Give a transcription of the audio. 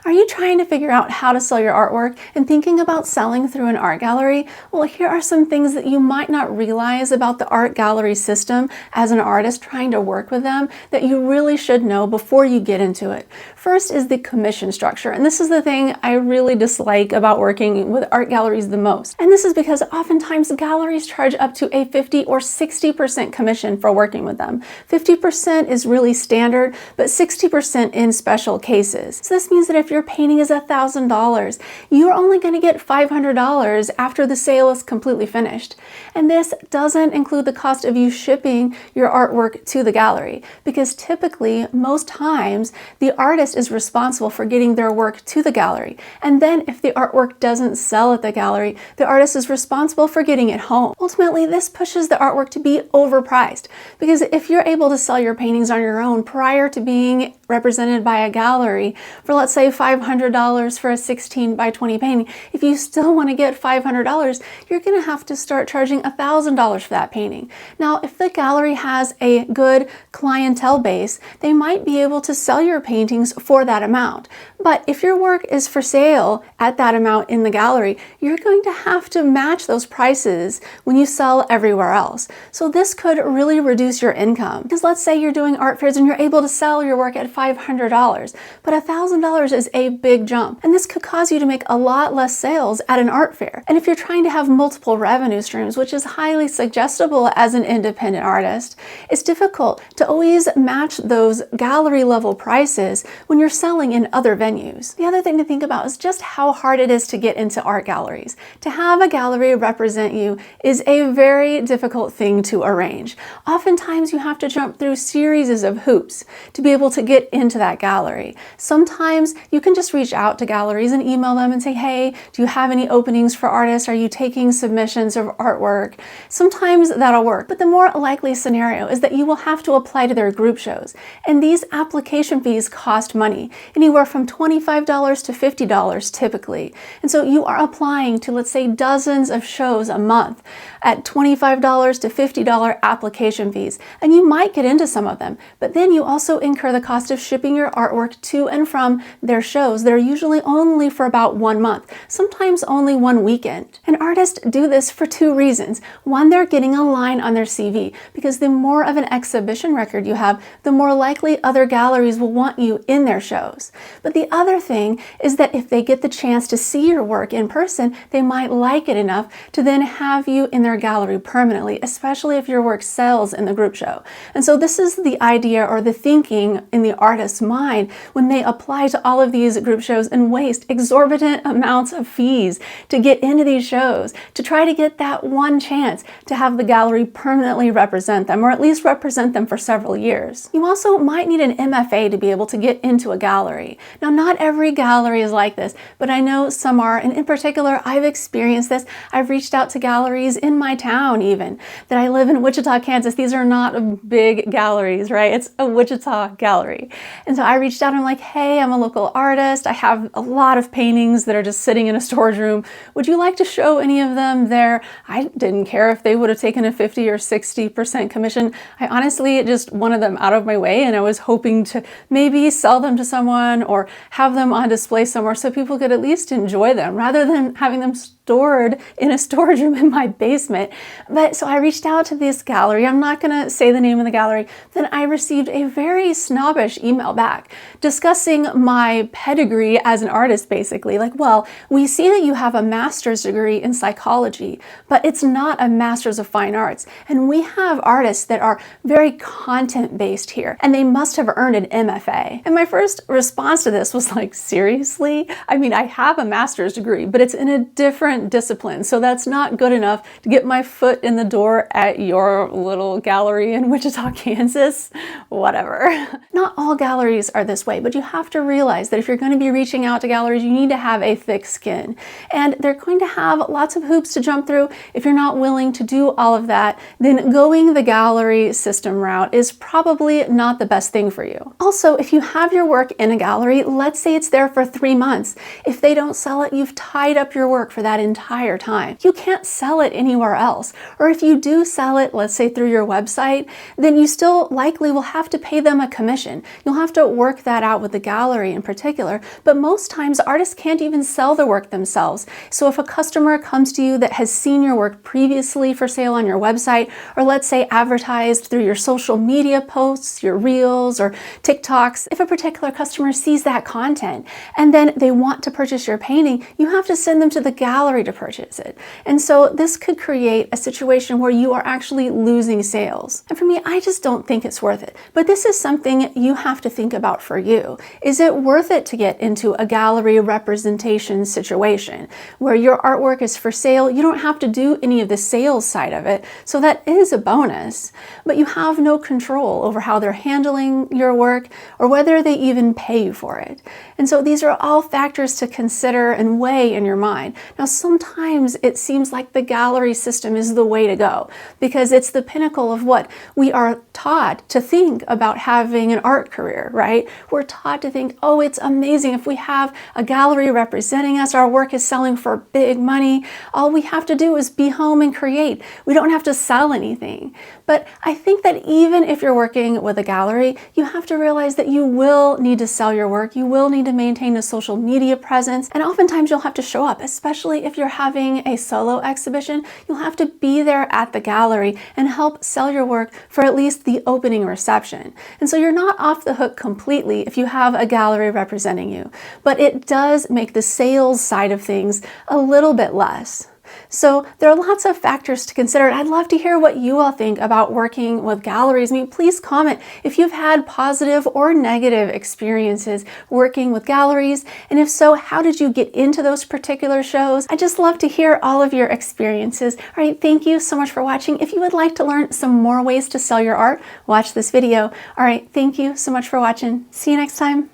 Are you trying to figure out how to sell your artwork and thinking about selling through an art gallery? Well, here are some things that you might not realize about the art gallery system as an artist trying to work with them that you really should know before you get into it. First is the commission structure, and this is the thing I really dislike about working with art galleries the most. And this is because oftentimes galleries charge up to a 50 or 60% commission for working with them. 50% is really standard, but 60% in special cases. So this means that if your painting is $1,000, you're only going to get $500 after the sale is completely finished. And this doesn't include the cost of you shipping your artwork to the gallery, because typically, most times, the artist is responsible for getting their work to the gallery. And then if the artwork doesn't sell at the gallery, the artist is responsible for getting it home. Ultimately, this pushes the artwork to be overpriced, because if you're able to sell your paintings on your own prior to being represented by a gallery for, let's say, $500 for a 16 by 20 painting, if you still want to get $500, you're going to have to start charging $1,000 for that painting. Now, if the gallery has a good clientele base, they might be able to sell your paintings for that amount. But if your work is for sale at that amount in the gallery, you're going to have to match those prices when you sell everywhere else. So this could really reduce your income. Because let's say you're doing art fairs and you're able to sell your work at $500, but $1,000 is a big jump. And this could cause you to make a lot less sales at an art fair. And if you're trying to have multiple revenue streams, which is highly suggestible as an independent artist, it's difficult to always match those gallery level prices when you're selling in other venues. The other thing to think about is just how hard it is to get into art galleries. To have a gallery represent you is a very difficult thing to arrange. Oftentimes you have to jump through series of hoops to be able to get into that gallery. Sometimes you can just reach out to galleries and email them and say, hey, do you have any openings for artists? Are you taking submissions of artwork? Sometimes that'll work, but the more likely scenario is that you will have to apply to their group shows. And these application fees cost money, anywhere from $25 to $50 typically. And so you are applying to, let's say, dozens of shows a month at $25 to $50 application fees. And you might get into some of them, but then you also incur the cost of shipping your artwork to and from their shows. They're usually only for about 1 month, sometimes only 1 weekend. And artists do this for 2 reasons. One, they're getting a line on their CV, because the more of an exhibition record you have, the more likely other galleries will want you in their shows. But the other thing is that if they get the chance to see your work in person, they might like it enough to then have you in their gallery permanently, especially if your work sells in the group show. And so this is the idea or the thinking in the artist's mind when they apply to all of these group shows and waste exorbitant amounts of fees to get into these shows, to try to get that one chance to have the gallery permanently represent them, or at least represent them for several years. You also might need an MFA to be able to get into a gallery. Now, not every gallery is like this, but I know some are, and in particular, I've experienced this. I've reached out to galleries in my town even, that I live in Wichita, Kansas. These are not big galleries, right? It's a Wichita gallery. And so I reached out and I'm like, hey, I'm a local artist. I have a lot of paintings that are just sitting in a storage room. Would you like to show any of them there? I didn't care if they would have taken a 50 or 60% commission. I honestly just wanted them out of my way, and I was hoping to maybe sell them to someone or have them on display somewhere so people could at least enjoy them rather than having them stored in a storage room in my basement. But so I reached out to this gallery. I'm not going to say the name of the gallery. Then I received a very snobbish email back discussing my pedigree as an artist, basically. Like, well, we see that you have a master's degree in psychology, but it's not a master's of fine arts. And we have artists that are very content-based here, and they must have earned an MFA. And my first response to this was like, seriously? I mean, I have a master's degree, but it's in a different discipline, so that's not good enough to get my foot in the door at your little gallery in Wichita, Kansas. Whatever. Not all galleries are this way, but you have to realize that if you're going to be reaching out to galleries, you need to have a thick skin. And they're going to have lots of hoops to jump through. If you're not willing to do all of that, then going the gallery system route is probably not the best thing for you. Also, if you have your work in a gallery, let's say it's there for 3 months. If they don't sell it, you've tied up your work for that entire time. You can't sell it anywhere else. Or if you do sell it, let's say through your website, then you still likely will have to pay them a commission. You'll have to work that out with the gallery in particular, but most times artists can't even sell the work themselves. So if a customer comes to you that has seen your work previously for sale on your website, or let's say advertised through your social media posts, your reels or TikToks, if a particular customer sees that content and then they want to purchase your painting, you have to send them to the gallery to purchase it. And so this could create a situation where you are actually losing sales. And for me, I just don't think it's worth it. But this is something you have to think about for you. Is it worth it to get into a gallery representation situation where your artwork is for sale? You don't have to do any of the sales side of it, so that is a bonus, but you have no control over how they're handling your work or whether they even pay you for it. And so these are all factors to consider and weigh in your mind. Now, sometimes it seems like the gallery system is the way to go because it's the pinnacle of what we are taught to think about having an art career, right? We're taught to think, oh, it's amazing if we have a gallery representing us, our work is selling for big money. All we have to do is be home and create. We don't have to sell anything. But I think that even if you're working with a gallery, you have to realize that you will need to sell your work. You will need to maintain a social media presence. And oftentimes you'll have to show up, especially if you're having a solo exhibition. You'll have to be there at the gallery and help sell your work for at least the opening reception. And so you're not off the hook completely if you have a gallery representing you, but it does make the sales side of things a little bit less. So there are lots of factors to consider. I'd love to hear what you all think about working with galleries. I mean, please comment if you've had positive or negative experiences working with galleries. And if so, how did you get into those particular shows? I just love to hear all of your experiences. All right, thank you so much for watching. If you would like to learn some more ways to sell your art, watch this video. All right, thank you so much for watching. See you next time.